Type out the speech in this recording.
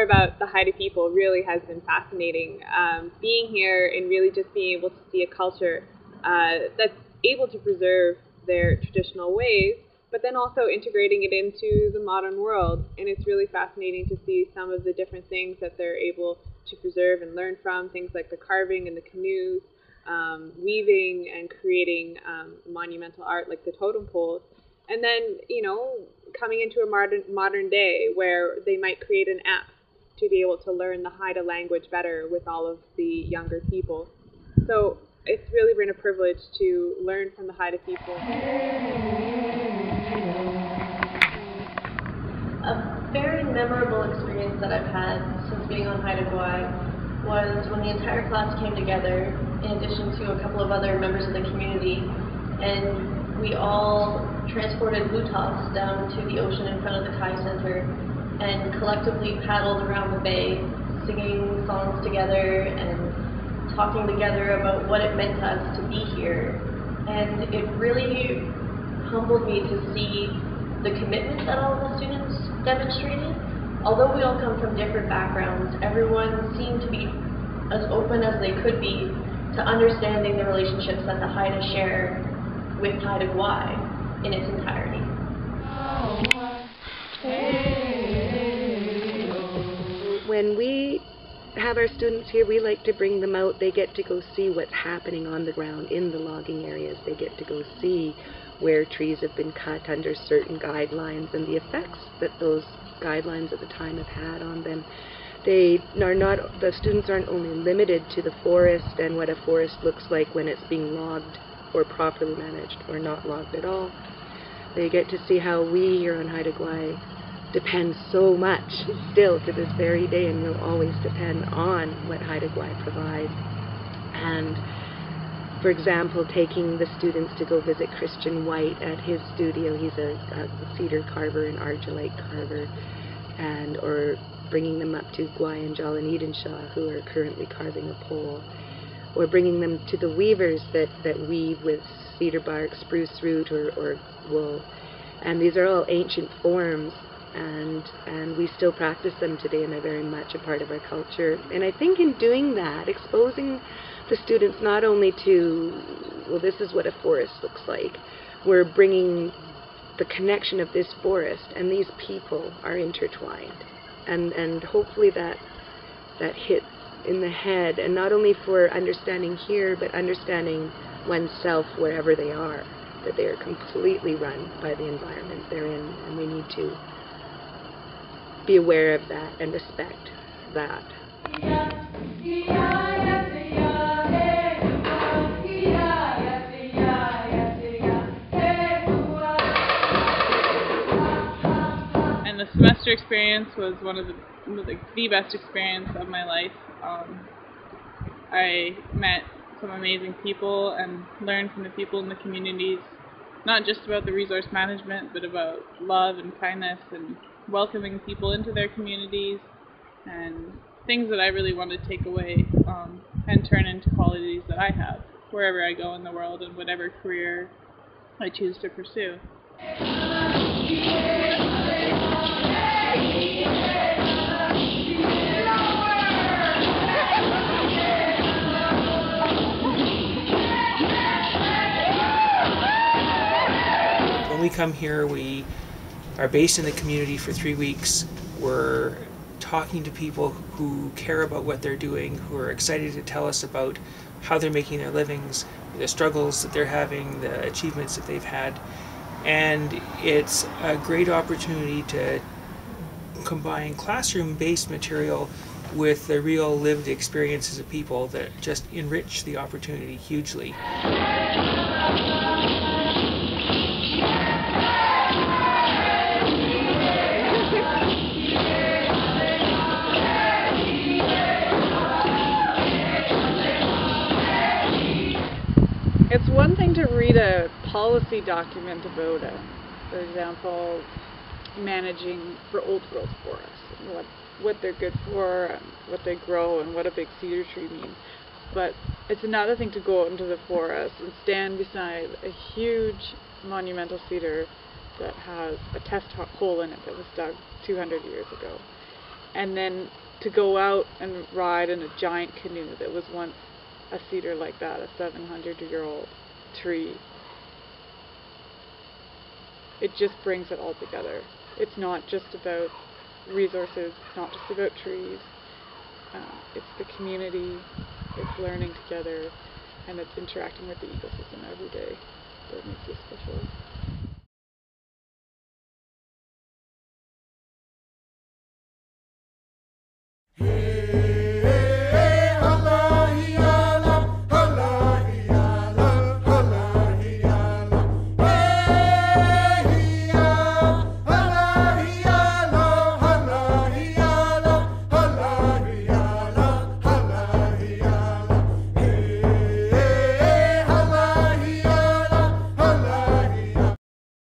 more about the Haida people really has been fascinating. Being here and really just being able to see a culture that's able to preserve their traditional ways, but then also integrating it into the modern world. And it's really fascinating to see some of the different things that they're able to preserve and learn from, things like the carving and the canoes, weaving and creating monumental art like the totem poles. And then, coming into a modern day where they might create an app to be able to learn the Haida language better with all of the younger people. So it's really been a privilege to learn from the Haida people. A very memorable experience that I've had since being on Haida Gwaii was when the entire class came together, in addition to a couple of other members of the community, and we all transported lutas down to the ocean in front of the Kai Center and collectively paddled around the bay, singing songs together and talking together about what it meant to us to be here. And it really humbled me to see the commitment that all of the students demonstrated. Although we all come from different backgrounds, everyone seemed to be as open as they could be to understanding the relationships that the Haida share with Haida Gwaii in its entirety. When we have our students here, we like to bring them out. They get to go see what's happening on the ground in the logging areas. They get to go see where trees have been cut under certain guidelines and the effects that those guidelines at the time have had on them. The students aren't only limited to the forest and what a forest looks like when it's being logged or properly managed or not logged at all. They get to see how we here on Haida Gwaii depend so much still to this very day, and will always depend on what Haida Gwaii provides. And for example, taking the students to go visit Christian White at his studio. He's a cedar carver and argillite carver, or bringing them up to Gwaii and Jal and Edenshaw, who are currently carving a pole, or bringing them to the weavers that weave with cedar bark, spruce root, or wool. And these are all ancient forms, and we still practice them today, and they're very much a part of our culture. And I think in doing that, exposing the students not only to, well, this is what a forest looks like, we're bringing the connection of this forest and these people are intertwined. And hopefully that hits in the head, and not only for understanding here, but understanding oneself wherever they are, that they are completely run by the environment they're in, and we need to be aware of that and respect that. And the semester experience was one of the best experience of my life. I met some amazing people and learned from the people in the communities, not just about the resource management, but about love and kindness and welcoming people into their communities, and things that I really want to take away and turn into qualities that I have wherever I go in the world and whatever career I choose to pursue. When we come here, we are based in the community for 3 weeks. We're talking to people who care about what they're doing, who are excited to tell us about how they're making their livings, the struggles that they're having, the achievements that they've had. And it's a great opportunity to combine classroom-based material with the real lived experiences of people that just enrich the opportunity hugely. It's one thing to read a policy document about it, for example, managing for old growth forests, and what they're good for, and what they grow, and what a big cedar tree means. But it's another thing to go out into the forest and stand beside a huge monumental cedar that has a test hole in it that was dug 200 years ago, and then to go out and ride in a giant canoe that was once a cedar like that, a 700-year-old tree. It just brings it all together. It's not just about resources, it's not just about trees, it's the community, it's learning together, and it's interacting with the ecosystem every day that makes it special.